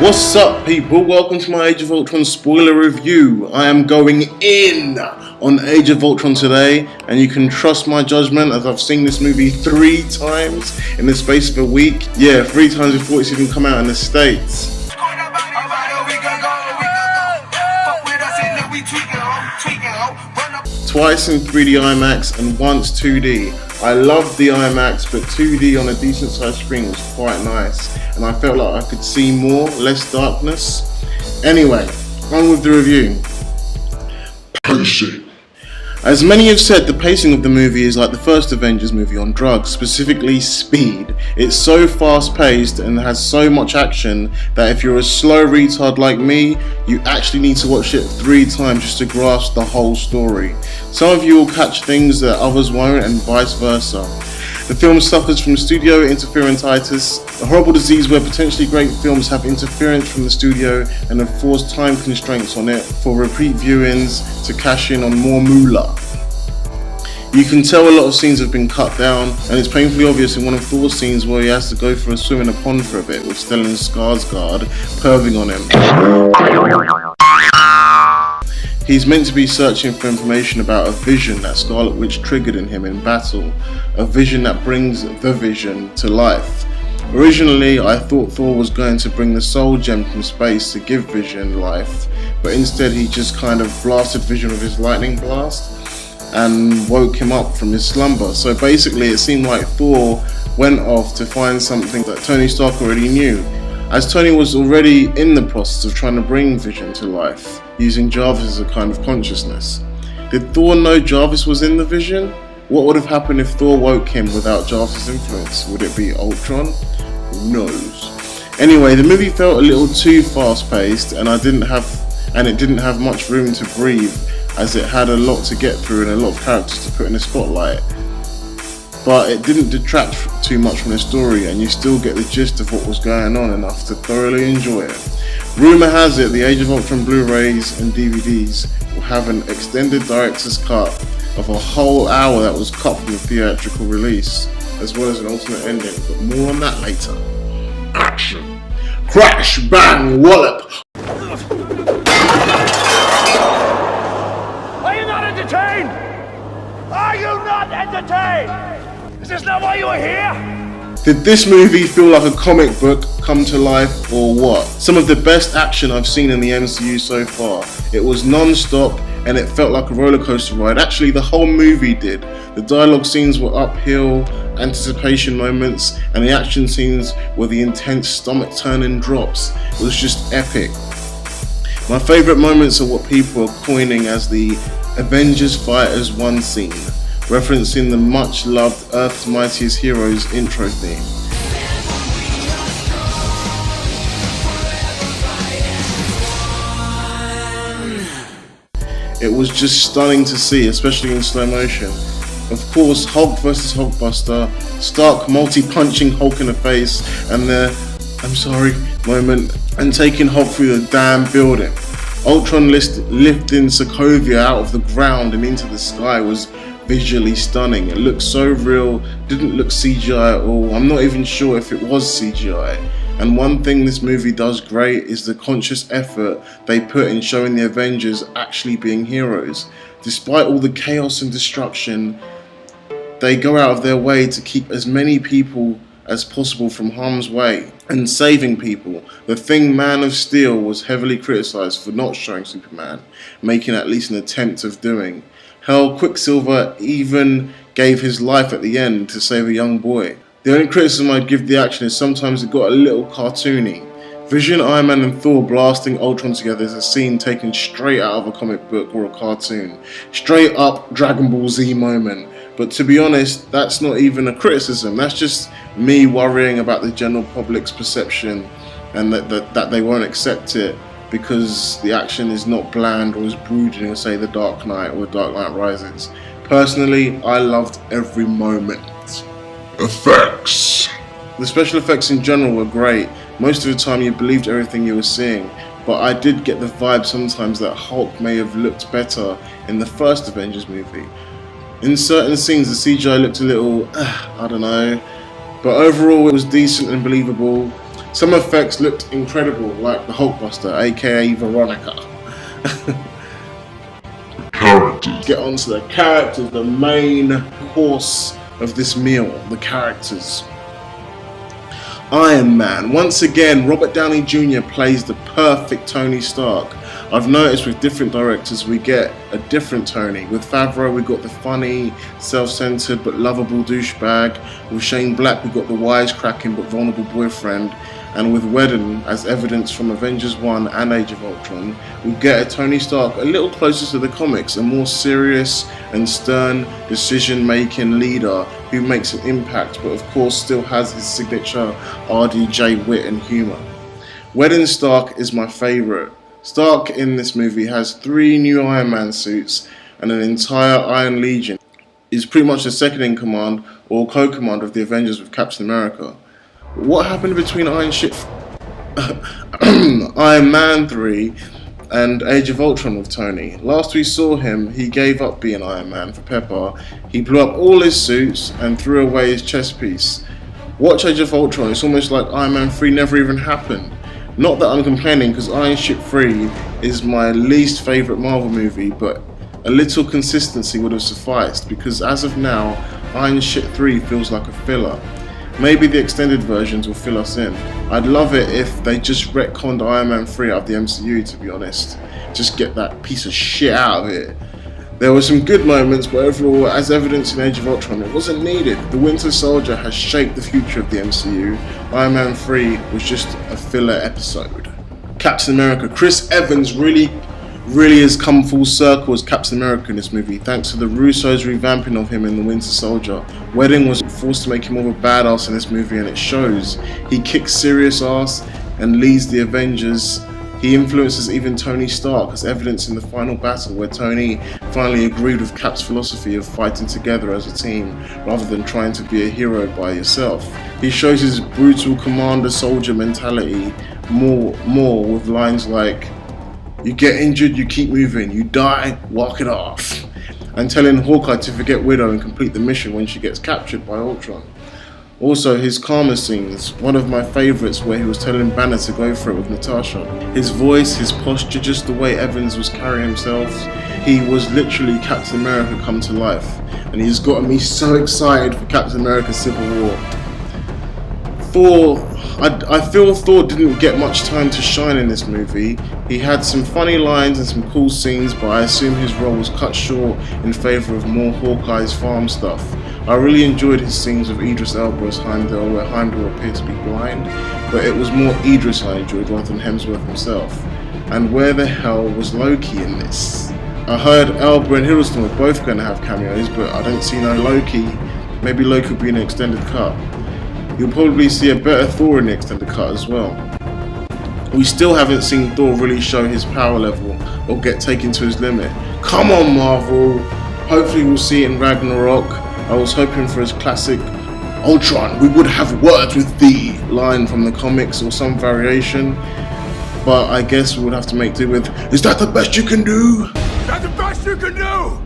What's up, people? Welcome to my Age of Ultron spoiler review. I am going in on Age of Ultron today, and you can trust my judgment as I've seen this movie 3 times in the space of a week. Yeah, 3 times before it's even come out in the States. Twice in 3D IMAX and once 2D. I loved the IMAX, but 2D on a decent sized screen was quite nice, and I felt like I could see more, less darkness. Anyway, on with the review. Pacing. As many have said, the pacing of the movie is like the first Avengers movie on drugs, specifically speed. It's so fast paced and has so much action that if you're a slow retard like me, you actually need to watch it 3 times just to grasp the whole story. Some of you will catch things that others won't, and vice versa. The film suffers from studio interferentitis, a horrible disease where potentially great films have interference from the studio and have forced time constraints on it for repeat viewings to cash in on more moolah. You can tell a lot of scenes have been cut down, and it's painfully obvious in one of Thor's scenes where he has to go for a swim in a pond for a bit with Stellan Skarsgård perving on him. He's meant to be searching for information about a vision that Scarlet Witch triggered in him in battle, a vision that brings the Vision to life. Originally, I thought Thor was going to bring the Soul Gem from space to give Vision life, but instead he just kind of blasted Vision with his lightning blast and woke him up from his slumber. So basically it seemed like Thor went off to find something that Tony Stark already knew, as Tony was already in the process of trying to bring Vision to life, using Jarvis as a kind of consciousness. Did Thor know Jarvis was in the Vision? What would have happened if Thor woke him without Jarvis' influence? Would it be Ultron? Who knows? Anyway, the movie felt a little too fast-paced, and it didn't have much room to breathe, as it had a lot to get through and a lot of characters to put in the spotlight. But it didn't detract too much from the story, and you still get the gist of what was going on enough to thoroughly enjoy it. Rumour has it the Age of Ultron Blu-rays and DVDs will have an extended director's cut of a whole hour that was cut from the theatrical release, as well as an alternate ending, but more on that later. Action! Crash! Bang! Wallop! Are you not entertained? Are you not entertained? Is this not why you are here? Did this movie feel like a comic book come to life, or what? Some of the best action I've seen in the MCU so far. It was non-stop and it felt like a roller coaster ride. Actually, the whole movie did. The dialogue scenes were uphill, anticipation moments, and the action scenes were the intense stomach-turning drops. It was just epic. My favourite moments are what people are coining as the Avengers Fighters 1 scene, referencing the much-loved Earth's Mightiest Heroes intro theme. It was just stunning to see, especially in slow motion. Of course, Hulk vs Hulkbuster, Stark multi-punching Hulk in the face, and the "I'm sorry" moment, and taking Hulk through the damn building. Ultron lifting Sokovia out of the ground and into the sky was visually stunning. It looked so real, didn't look CGI at all. I'm not even sure if it was CGI. And one thing this movie does great is the conscious effort they put in showing the Avengers actually being heroes. Despite all the chaos and destruction, they go out of their way to keep as many people as possible from harm's way and saving people. The Thing, Man of Steel, was heavily criticised for not showing Superman, making at least an attempt of doing. Hell, Quicksilver even gave his life at the end to save a young boy. The only criticism I'd give the action is sometimes it got a little cartoony. Vision, Iron Man and Thor blasting Ultron together is a scene taken straight out of a comic book or a cartoon. Straight up Dragon Ball Z moment. But to be honest, that's not even a criticism. That's just me worrying about the general public's perception, and that they won't accept it because the action is not bland or as brooding as, say, The Dark Knight or Dark Knight Rises. Personally, I loved every moment. Effects. The special effects in general were great. Most of the time you believed everything you were seeing, but I did get the vibe sometimes that Hulk may have looked better in the first Avengers movie. In certain scenes the CGI looked a little, I don't know, but overall it was decent and believable. Some effects looked incredible, like the Hulkbuster, aka Veronica. Characters. Get on to the characters, the main course of this meal, the characters. Iron Man. Once again, Robert Downey Jr. plays the perfect Tony Stark. I've noticed with different directors we get a different Tony. With Favreau we got the funny, self-centered but lovable douchebag. With Shane Black we got the wisecracking but vulnerable boyfriend. And with Whedon, as evidence from Avengers 1 and Age of Ultron, we get a Tony Stark a little closer to the comics, a more serious and stern decision-making leader who makes an impact but of course still has his signature RDJ wit and humour. Whedon's Stark is my favourite. Stark in this movie has 3 new Iron Man suits and an entire Iron Legion. He's pretty much the second in command or co-commander of the Avengers with Captain America. What happened between Iron Man 3 and Age of Ultron with Tony? Last we saw him, he gave up being Iron Man for Pepper. He blew up all his suits and threw away his chest piece. Watch Age of Ultron, it's almost like Iron Man 3 never even happened. Not that I'm complaining, because Iron Ship 3 is my least favourite Marvel movie, but a little consistency would have sufficed, because as of now, Iron Ship 3 feels like a filler. Maybe the extended versions will fill us in. I'd love it if they just retconned Iron Man 3 out of the MCU, to be honest. Just get that piece of shit out of it. There were some good moments, but overall, as evidenced in Age of Ultron, it wasn't needed. The Winter Soldier has shaped the future of the MCU. Iron Man 3 was just a filler episode. Captain America. Chris Evans really has come full circle as Captain America in this movie, thanks to the Russo's revamping of him in The Winter Soldier. Whedon was forced to make him more of a badass in this movie, and it shows. He kicks serious ass and leads the Avengers. He influences even Tony Stark, as evidenced in the final battle where Tony finally agreed with Cap's philosophy of fighting together as a team rather than trying to be a hero by yourself. He shows his brutal commander-soldier mentality more with lines like, "You get injured, you keep moving. You die, walk it off." And telling Hawkeye to forget Widow and complete the mission when she gets captured by Ultron. Also, his karma scenes, one of my favourites where he was telling Banner to go for it with Natasha. His voice, his posture, just the way Evans was carrying himself, he was literally Captain America come to life. And he's gotten me so excited for Captain America Civil War. Thor, I feel Thor didn't get much time to shine in this movie. He had some funny lines and some cool scenes, but I assume his role was cut short in favour of more Hawkeye's farm stuff. I really enjoyed his scenes with Idris Elba as Heimdall, where Heimdall appeared to be blind, but it was more Idris I enjoyed rather than Hemsworth himself. And where the hell was Loki in this? I heard Elba and Hiddleston were both going to have cameos, but I don't see no Loki. Maybe Loki will be in an extended cut. You'll probably see a better Thor in the extended cut as well. We still haven't seen Thor really show his power level or get taken to his limit. Come on, Marvel! Hopefully we'll see it in Ragnarok. I was hoping for his classic "Ultron, we would have words with thee" line from the comics or some variation, but I guess we would have to make do with "Is that the best you can do?" Is that the best you can do?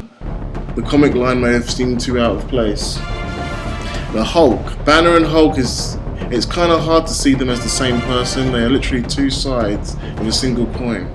The comic line may have seemed too out of place. The Hulk. Banner and Hulk it's kind of hard to see them as the same person. They are literally two sides of a single coin.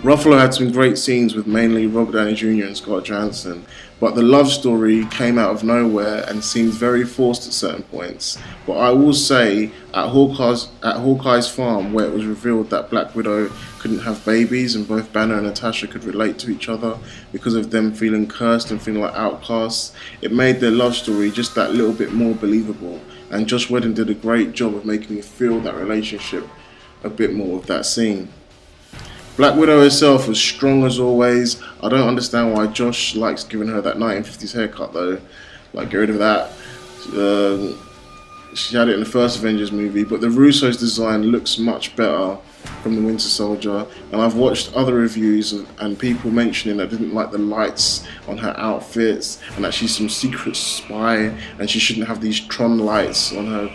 Ruffalo had some great scenes with mainly Robert Downey Jr. and Scott Johansson, but the love story came out of nowhere and seemed very forced at certain points. But I will say, at Hawkeye's farm, where it was revealed that Black Widow couldn't have babies and both Banner and Natasha could relate to each other because of them feeling cursed and feeling like outcasts, it made their love story just that little bit more believable. And Joss Whedon did a great job of making me feel that relationship a bit more with that scene. Black Widow herself was strong as always. I don't understand why Josh likes giving her that 1950s haircut though. Like, get rid of that. She had it in the first Avengers movie, but the Russo's design looks much better from the Winter Soldier. And I've watched other reviews and people mentioning that didn't like the lights on her outfits and that she's some secret spy and she shouldn't have these Tron lights on her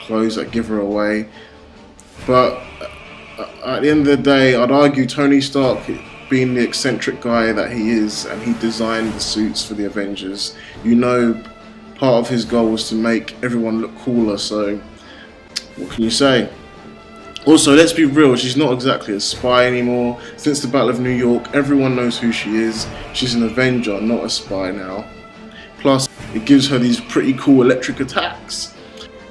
clothes that give her away. But at the end of the day, I'd argue Tony Stark, being the eccentric guy that he is, and he designed the suits for the Avengers, you know, part of his goal was to make everyone look cooler, so What can you say? Also, let's be real, she's not exactly a spy anymore. Since the Battle of New York, everyone knows who she is. She's an Avenger, not a spy now. Plus, it gives her these pretty cool electric attacks.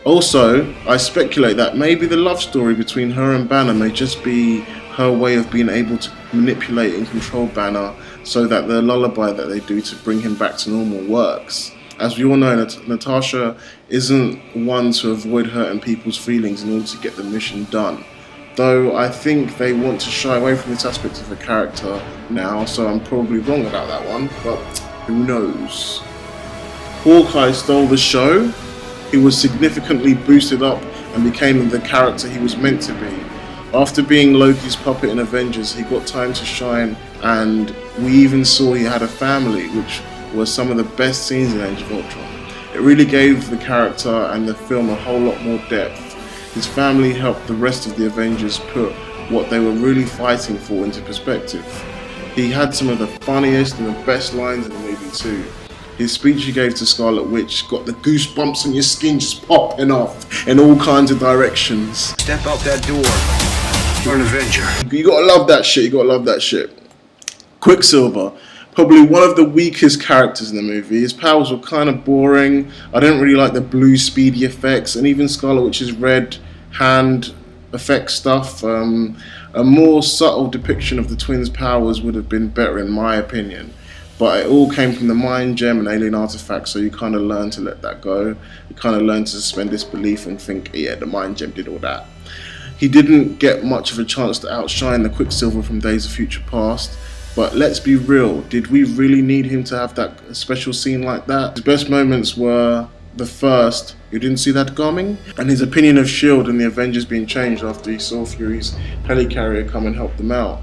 Also, I speculate that maybe the love story between her and Banner may just be her way of being able to manipulate and control Banner so that the lullaby that they do to bring him back to normal works. As we all know, Natasha isn't one to avoid hurting people's feelings in order to get the mission done. Though I think they want to shy away from this aspect of the character now, so I'm probably wrong about that one, but who knows. Hawkeye stole the show. He was significantly boosted up and became the character he was meant to be. After being Loki's puppet in Avengers, he got time to shine, and we even saw he had a family, which was some of the best scenes in Age of Ultron. It really gave the character and the film a whole lot more depth. His family helped the rest of the Avengers put what they were really fighting for into perspective. He had some of the funniest and the best lines in the movie too. His speech he gave to Scarlet Witch got the goosebumps on your skin just popping off in all kinds of directions. Step out that door. You're an Avenger. You gotta love that shit, you gotta love that shit. Quicksilver. Probably one of the weakest characters in the movie. His powers were kind of boring. I didn't really like the blue speedy effects, and even Scarlet Witch's red hand effect stuff. A more subtle depiction of the twins' powers would have been better in my opinion. But it all came from the mind gem and alien artifact, so you kind of learn to let that go. You kind of learn to suspend disbelief and think, yeah, the mind gem did all that. He didn't get much of a chance to outshine the Quicksilver from Days of Future Past. But let's be real, did we really need him to have that special scene like that? His best moments were the first, you didn't see that coming? And his opinion of S.H.I.E.L.D. and the Avengers being changed after he saw Fury's helicarrier come and help them out.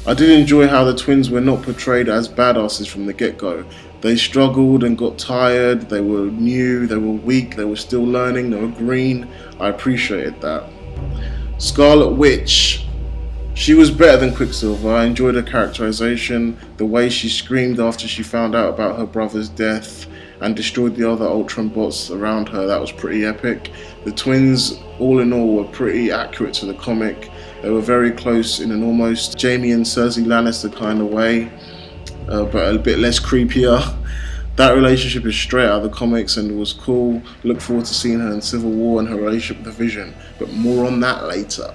I did enjoy how the twins were not portrayed as badasses from the get-go. They struggled and got tired, they were new, they were weak, they were still learning, they were green. I appreciated that. Scarlet Witch. She was better than Quicksilver. I enjoyed her characterization, the way she screamed after she found out about her brother's death and destroyed the other Ultron bots around her. That was pretty epic. The twins, all in all, were pretty accurate to the comic. They were very close in an almost Jaime and Cersei Lannister kind of way, but a bit less creepier. That relationship is straight out of the comics and was cool. Look forward to seeing her in Civil War and her relationship with the Vision, but more on that later.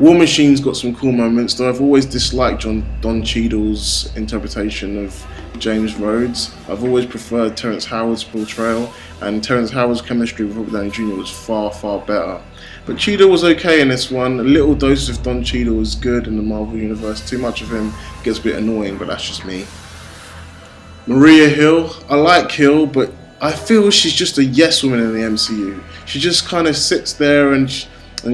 War Machine's got some cool moments, though I've always disliked Don Cheadle's interpretation of James Rhodes. I've always preferred Terrence Howard's portrayal, and Terrence Howard's chemistry with Robert Downey Jr. was far, far better. But Cheadle was okay in this one. A little dose of Don Cheadle is good in the Marvel Universe. Too much of him gets a bit annoying, but that's just me. Maria Hill. I like Hill, but I feel she's just a yes woman in the MCU. She just kind of sits there and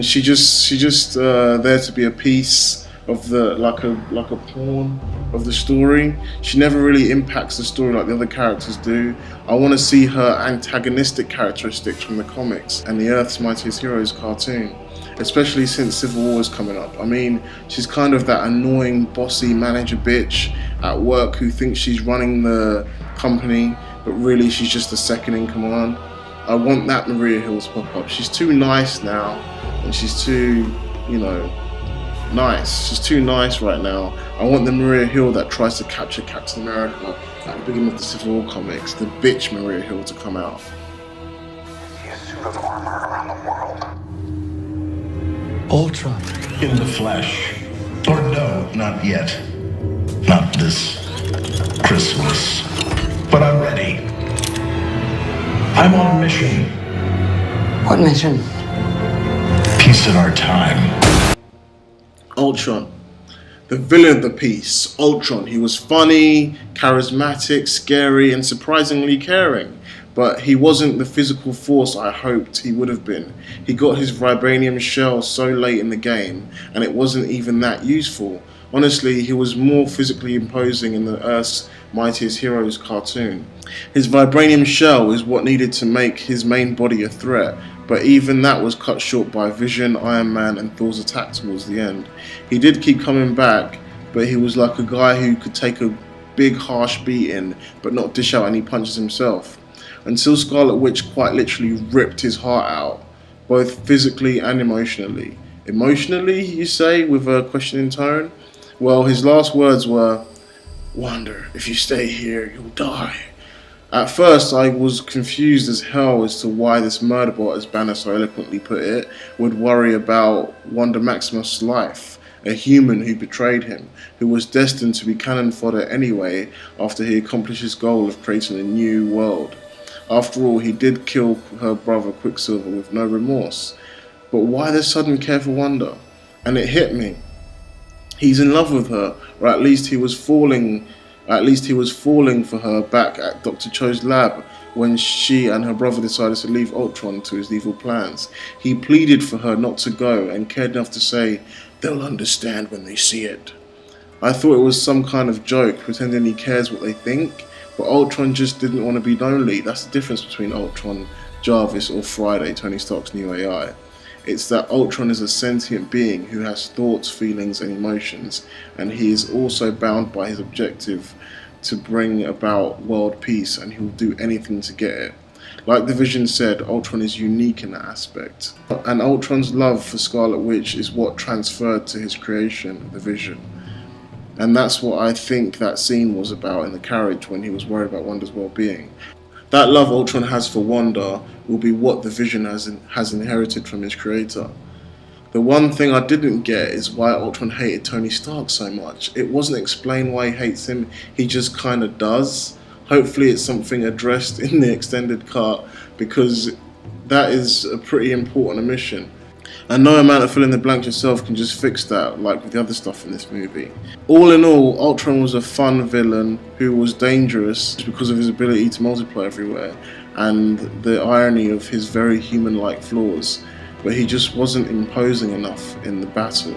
she just there to be a piece of the like a pawn of the story. She never really impacts the story like the other characters do. I want to see her antagonistic characteristics from the comics and the Earth's Mightiest Heroes cartoon, especially since Civil War is coming up. I mean, she's kind of that annoying bossy manager bitch at work who thinks she's running the company, but really she's just a second in command. I want that Maria Hill to pop up. She's too nice now, and she's too, nice. She's too nice right now. I want the Maria Hill that tries to capture Captain America at the beginning of the Civil War comics, the bitch Maria Hill, to come out. See a suit of armor around the world. Ultron. In the flesh. Or no, not yet. Not this Christmas. But I'm ready. I'm on a mission. What mission? Peace in our time. Ultron. The villain of the piece, Ultron. He was funny, charismatic, scary, and surprisingly caring. But he wasn't the physical force I hoped he would have been. He got his vibranium shell so late in the game, and it wasn't even that useful. Honestly, he was more physically imposing in the Earth's Mightiest Heroes cartoon. His vibranium shell is what needed to make his main body a threat, but even that was cut short by Vision, Iron Man, and Thor's attack towards the end. He did keep coming back, but he was like a guy who could take a big harsh beating, but not dish out any punches himself. until Scarlet Witch quite literally ripped his heart out, both physically and emotionally. Emotionally, you say, with a questioning tone? Well, his last words were, "Wanda, if you stay here, you'll die." At first, I was confused as hell as to why this murderbot, as Banner so eloquently put it, would worry about Wanda Maximoff's life, a human who betrayed him, who was destined to be cannon fodder anyway after he accomplished his goal of creating a new world. After all, he did kill her brother Quicksilver with no remorse. But why this sudden care for Wanda? And it hit me. He's in love with her, or at least he was falling for her back at Dr. Cho's lab when she and her brother decided to leave Ultron to his evil plans. He pleaded for her not to go and cared enough to say, "They'll understand when they see it." I thought it was some kind of joke, pretending he cares what they think, but Ultron just didn't want to be lonely. That's the difference between Ultron, Jarvis, or Friday, Tony Stark's new AI. It's that Ultron is a sentient being who has thoughts, feelings, and emotions, and he is also bound by his objective to bring about world peace, and he will do anything to get it. Like the Vision said, Ultron is unique in that aspect. And Ultron's love for Scarlet Witch is what transferred to his creation, the Vision. And that's what I think that scene was about in the carriage when he was worried about Wanda's well-being. That love Ultron has for Wanda will be what the Vision has inherited from his creator. The one thing I didn't get is why Ultron hated Tony Stark so much. It wasn't explained why he hates him, he just kinda does. Hopefully it's something addressed in the extended cut, because that is a pretty important omission. And no amount of filling the blanks yourself can just fix that, like with the other stuff in this movie. All in all, Ultron was a fun villain who was dangerous because of his ability to multiply everywhere and the irony of his very human-like flaws, but he just wasn't imposing enough in the battle.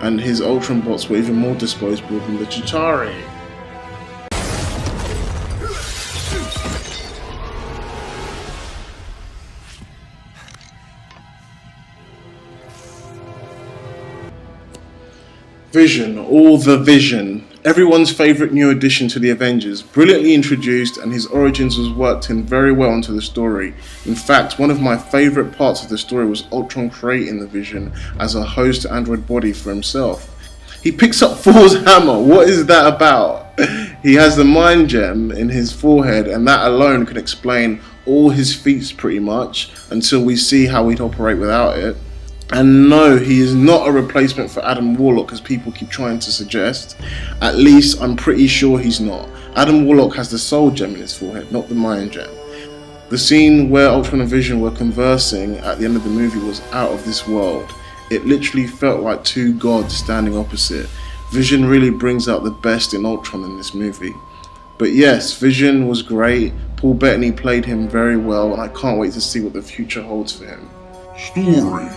And his Ultron bots were even more disposable than the Chitauri. Vision, all the Vision. Everyone's favourite new addition to the Avengers, brilliantly introduced, and his origins was worked in very well into the story. In fact, one of my favourite parts of the story was Ultron creating the Vision as a host android body for himself. He picks up Thor's hammer, what is that about? He has the mind gem in his forehead, and that alone can explain all his feats pretty much, until we see how he'd operate without it. And no, he is not a replacement for Adam Warlock as people keep trying to suggest. At least I'm pretty sure he's not. Adam Warlock has the soul gem in his forehead, not the mind gem. The scene where Ultron and Vision were conversing at the end of the movie was out of this world. It literally felt like two gods standing opposite. Vision really brings out the best in Ultron in this movie. But yes, Vision was great. Paul Bettany played him very well, and I can't wait to see what the future holds for him. Story.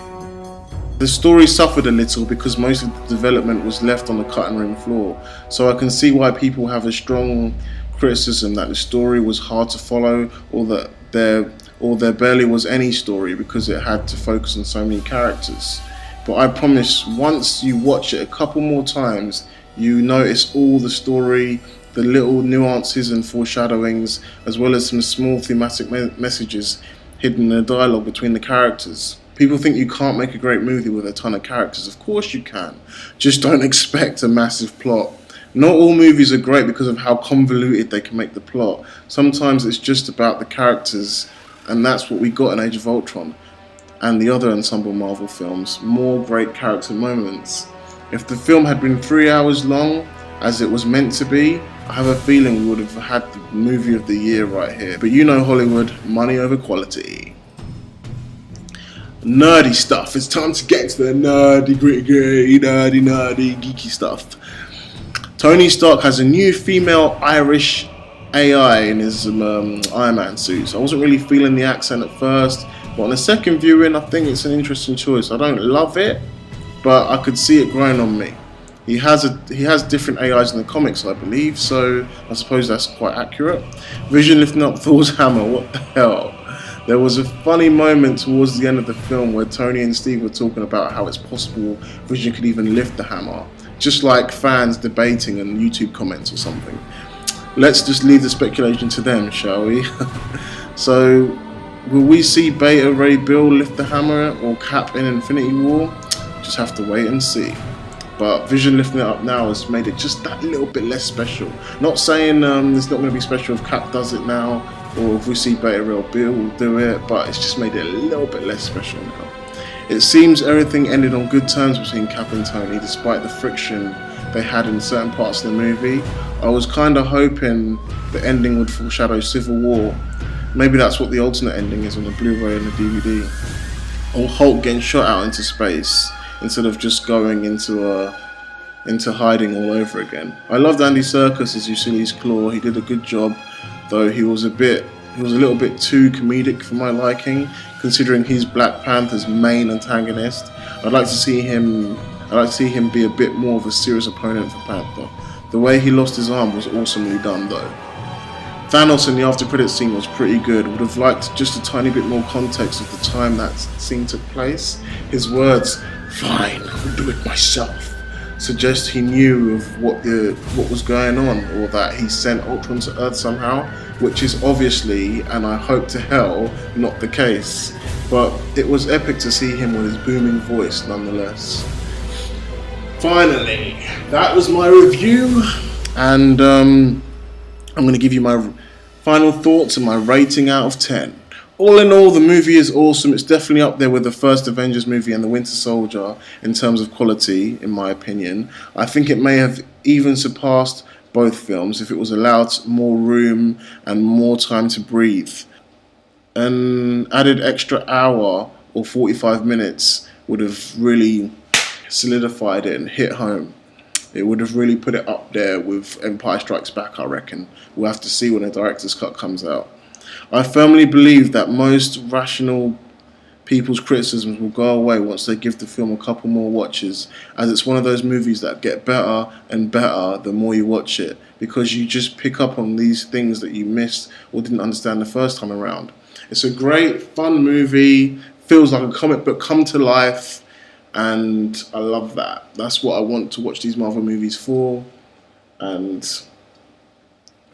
The story suffered a little because most of the development was left on the cutting room floor, so I can see why people have a strong criticism that the story was hard to follow, or that there barely was any story because it had to focus on so many characters. But I promise, once you watch it a couple more times, you notice all the story, the little nuances and foreshadowings, as well as some small thematic messages hidden in the dialogue between the characters. People think you can't make a great movie with a ton of characters. Of course you can. Just don't expect a massive plot. Not all movies are great because of how convoluted they can make the plot. Sometimes it's just about the characters, and that's what we got in Age of Ultron and the other ensemble Marvel films. More great character moments. If the film had been 3 hours long, as it was meant to be, I have a feeling we would have had the movie of the year right here. But you know Hollywood, money over quality. Nerdy stuff. It's time to get to the nerdy, gritty, nerdy, geeky stuff. Tony Stark has a new female Irish AI in his Iron Man suit. So I wasn't really feeling the accent at first, but on a second viewing, I think it's an interesting choice. I don't love it, but I could see it growing on me. He has different AIs in the comics, I believe, so I suppose that's quite accurate. Vision lifting up Thor's hammer. What the hell? There was a funny moment towards the end of the film where Tony and Steve were talking about how it's possible Vision could even lift the hammer, just like fans debating in YouTube comments or something. let's just leave the speculation to them, shall we? So, will we see Beta Ray Bill lift the hammer or Cap in Infinity War? Just have to wait and see. But Vision lifting it up now has made it just that little bit less special. Not saying it's not going to be special if Cap does it now, or if we see Beta Ray Bill do it, but it's just made it a little bit less special now. It seems everything ended on good terms between Cap and Tony, despite the friction they had in certain parts of the movie. I was kind of hoping the ending would foreshadow Civil War. Maybe that's what the alternate ending is on the Blu-ray and the DVD. Or Hulk getting shot out into space instead of just going into hiding all over again. I loved Andy Serkis as Ulysses Claw. He did a good job, though he was a little bit too comedic for my liking, considering he's Black Panther's main antagonist. I'd like to see him be a bit more of a serious opponent for Panther. The way he lost his arm was awesomely done, though. Thanos in the after credits scene was pretty good. Would have liked just a tiny bit more context of the time that scene took place. His words, "Fine, I'll do it myself," suggest he knew of what was going on, or that he sent Ultron to Earth somehow, which is obviously, and I hope to hell, not the case. But it was epic to see him with his booming voice nonetheless. Finally, that was my review, and I'm going to give you my final thoughts and my rating out of 10. All in all, the movie is awesome. It's definitely up there with the first Avengers movie and the Winter Soldier in terms of quality, in my opinion. I think it may have even surpassed both films if it was allowed more room and more time to breathe. An added extra hour or 45 minutes would have really solidified it and hit home. It would have really put it up there with Empire Strikes Back, I reckon. We'll have to see when the director's cut comes out. I firmly believe that most rational people's criticisms will go away once they give the film a couple more watches, as it's one of those movies that get better and better the more you watch it, because you just pick up on these things that you missed or didn't understand the first time around. It's a great, fun movie, feels like a comic book come to life, and I love that. That's what I want to watch these Marvel movies for, and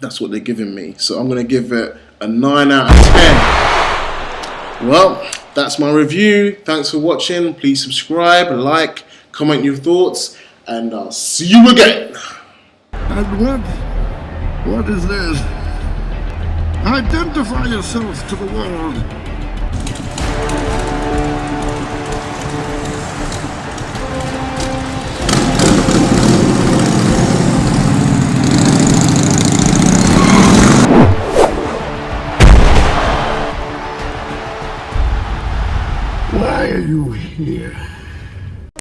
that's what they're giving me. So I'm going to give it a 9 out of 10. Well, that's my review. Thanks for watching. Please subscribe, like, comment your thoughts, and I'll see you again. And what is this? Identify yourself to the world. Why are you here?